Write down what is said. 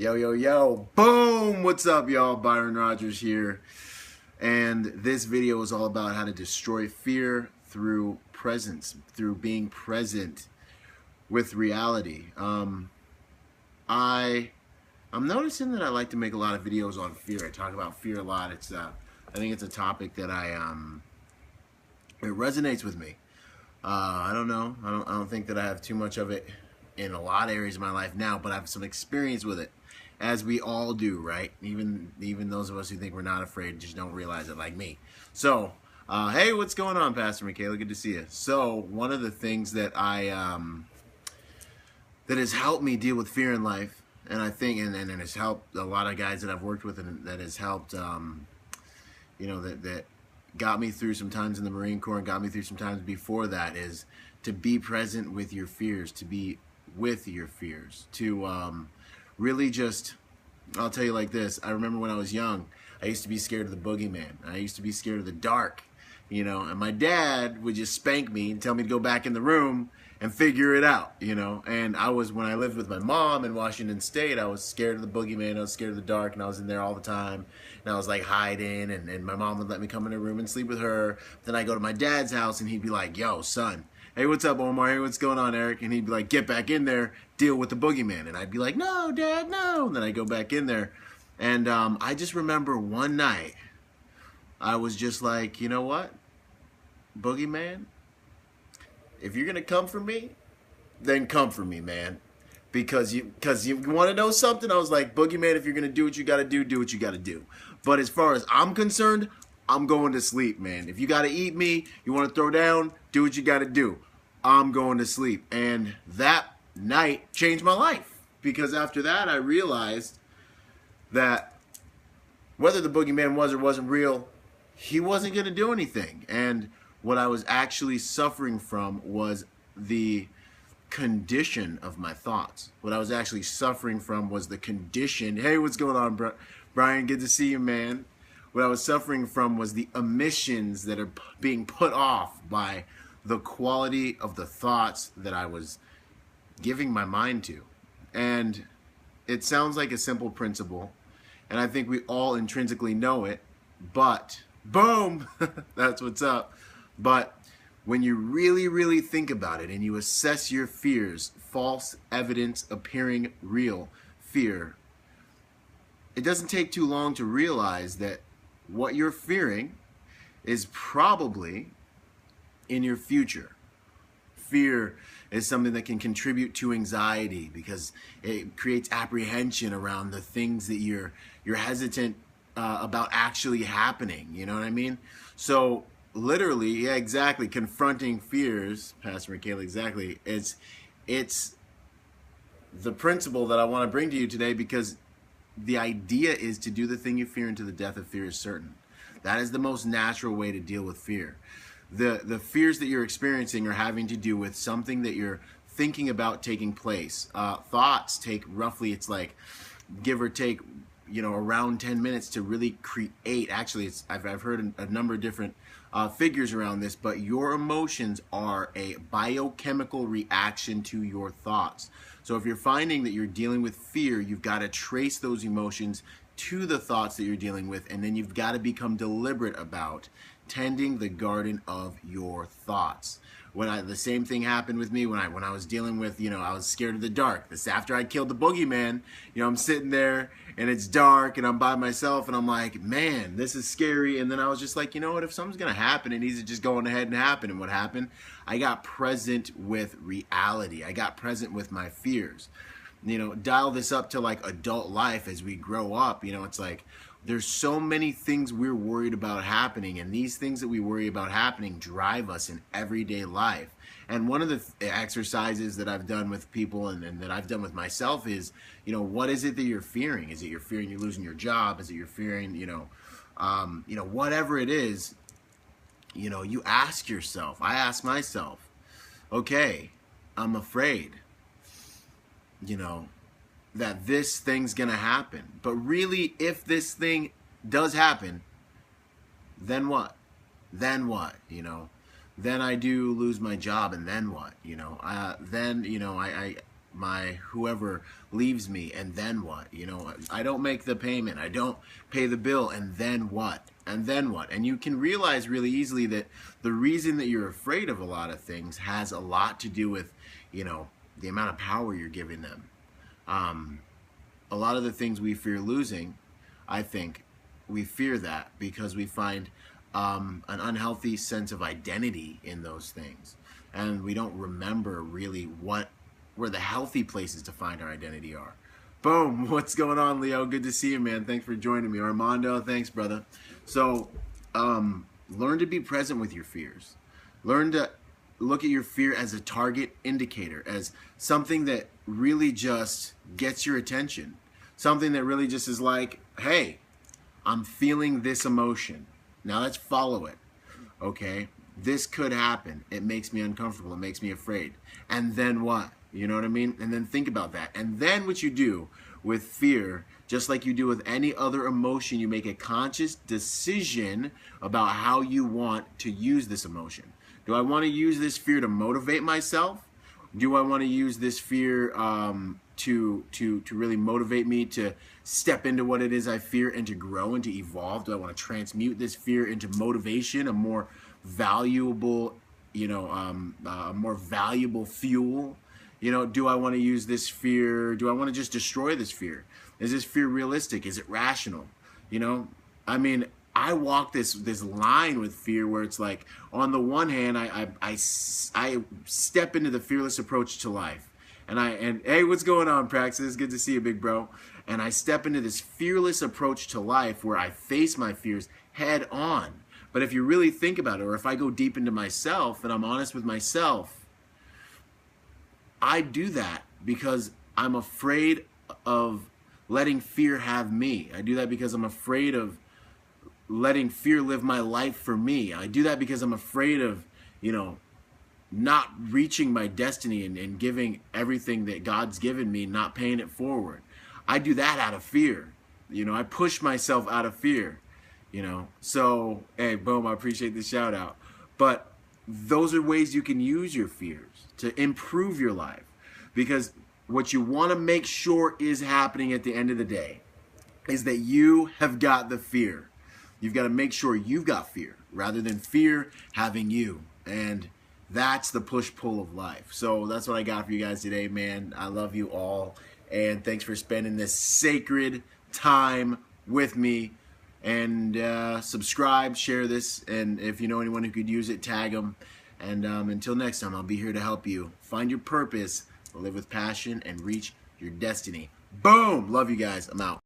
Yo, yo, yo, boom! What's up, y'all? Byron Rogers here. And this video is all about how to destroy fear through presence, through being present with reality. I'm noticing that I like to make a lot of videos on fear. I talk about fear a lot. I think it's a topic that it resonates with me. I don't know. I don't think that I have too much of it in a lot of areas of my life now, but I have some experience with it, as we all do, right? Even those of us who think we're not afraid just don't realize it, like me. So, hey, what's going on, Pastor Michaela? Good to see you. So, one of the things that that has helped me deal with fear in life, and I think, and has helped a lot of guys that I've worked with, and that has helped, that got me through some times in the Marine Corps and got me through some times before that, is to be present with your fears, to be with your fears, to really just, I'll tell you like this. I remember when I was young, I used to be scared of the boogeyman. I used to be scared of the dark, and my dad would just spank me and tell me to go back in the room and figure it out, and when I lived with my mom in Washington State, I was scared of the boogeyman, I was scared of the dark, and I was in there all the time, and I was like hiding, and my mom would let me come in her room and sleep with her. Then I go to my dad's house and he'd be like, yo, son, hey, what's up, Omar? Hey, what's going on, Eric? And he'd be like, get back in there, deal with the boogeyman. And I'd be like, no, Dad, no. And then I go back in there. And I just remember one night, I was just like, you know what? Boogeyman, if you're going to come for me, then come for me, man. Because you want to know something? I was like, boogeyman, if you're going to do what you got to do what you got to do. But as far as I'm concerned, I'm going to sleep, man. If you got to eat me, you want to throw down, do what you got to do. I'm going to sleep. And that night changed my life. Because after that, I realized that whether the boogeyman was or wasn't real, he wasn't going to do anything. And what I was actually suffering from was the condition of my thoughts. What I was actually suffering from was the condition. Hey, what's going on, Brian? Good to see you, man. What I was suffering from was the emissions that are being put off by the quality of the thoughts that I was giving my mind to. And it sounds like a simple principle, and I think we all intrinsically know it, but boom, that's what's up. But when you really, really think about it and you assess your fears, false evidence appearing real fear, it doesn't take too long to realize that what you're fearing is probably in your future. Fear is something that can contribute to anxiety because it creates apprehension around the things that you're hesitant about actually happening. You know what I mean? So literally, yeah, exactly. Confronting fears, Pastor Michaela, exactly. It's the principle that I want to bring to you today, because the idea is to do the thing you fear until the death of fear is certain. That is the most natural way to deal with fear. The fears that you're experiencing are having to do with something that you're thinking about taking place. Thoughts take roughly, it's like, give or take, around 10 minutes to really create. Actually, I've heard a number of different figures around this, but your emotions are a biochemical reaction to your thoughts. So if you're finding that you're dealing with fear, you've got to trace those emotions to the thoughts that you're dealing with, and then you've got to become deliberate about tending the garden of your thoughts. The same thing happened with me when I was dealing with, I was scared of the dark. This after I killed the boogeyman, I'm sitting there and it's dark and I'm by myself and I'm like, man, this is scary. And then I was just like, you know what, if something's gonna happen, it needs to just go on ahead and happen. And what happened? I got present with reality. I got present with my fears. Dial this up to like adult life as we grow up. It's like, there's so many things we're worried about happening, and these things that we worry about happening drive us in everyday life. And one of the exercises that I've done with people and that I've done with myself is, what is it that you're fearing? Is it you're fearing you're losing your job? Is it you're fearing, whatever it is, you ask yourself. I ask myself, okay, I'm afraid, that this thing's gonna happen. But really, if this thing does happen, then what? Then what? Then I do lose my job, and then what? Then I whoever leaves me, and then what? You know, I don't make the payment, I don't pay the bill, and then what? And then what? And you can realize really easily that the reason that you're afraid of a lot of things has a lot to do with, you know, the amount of power you're giving them. A lot of the things we fear losing, I think we fear that because we find an unhealthy sense of identity in those things, and we don't remember really where the healthy places to find our identity are. Boom! What's going on, Leo? Good to see you, man. Thanks for joining me. Armando, thanks, brother. So, learn to be present with your fears. Learn to look at your fear as a target indicator, as something that really just gets your attention. Something that really just is like, hey, I'm feeling this emotion. Now let's follow it. Okay? This could happen. It makes me uncomfortable. It makes me afraid. And then what? You know what I mean? And then think about that. And then what you do with fear, just like you do with any other emotion, you make a conscious decision about how you want to use this emotion. Do I want to use this fear to motivate myself? Do I want to use this fear to really motivate me to step into what it is I fear and to grow and to evolve? Do I want to transmute this fear into motivation, a more valuable, more valuable fuel? You know, do I want to use this fear? Do I want to just destroy this fear? Is this fear realistic? Is it rational? You know, I mean, I walk this line with fear where it's like, on the one hand, I step into the fearless approach to life. And hey, what's going on, Praxis? Good to see you, big bro. And I step into this fearless approach to life where I face my fears head on. But if you really think about it, or if I go deep into myself and I'm honest with myself, I do that because I'm afraid of letting fear have me. I do that because I'm afraid of letting fear live my life for me. I do that because I'm afraid of, not reaching my destiny and giving everything that God's given me, not paying it forward. I do that out of fear. I push myself out of fear, So, hey, boom, I appreciate the shout out. But those are ways you can use your fears to improve your life. Because what you want to make sure is happening at the end of the day is that you have got the fear. You've got to make sure you've got fear rather than fear having you. And that's the push-pull of life. So that's what I got for you guys today, man. I love you all. And thanks for spending this sacred time with me. And subscribe, share this. And if you know anyone who could use it, tag them. And until next time, I'll be here to help you find your purpose, live with passion, and reach your destiny. Boom! Love you guys. I'm out.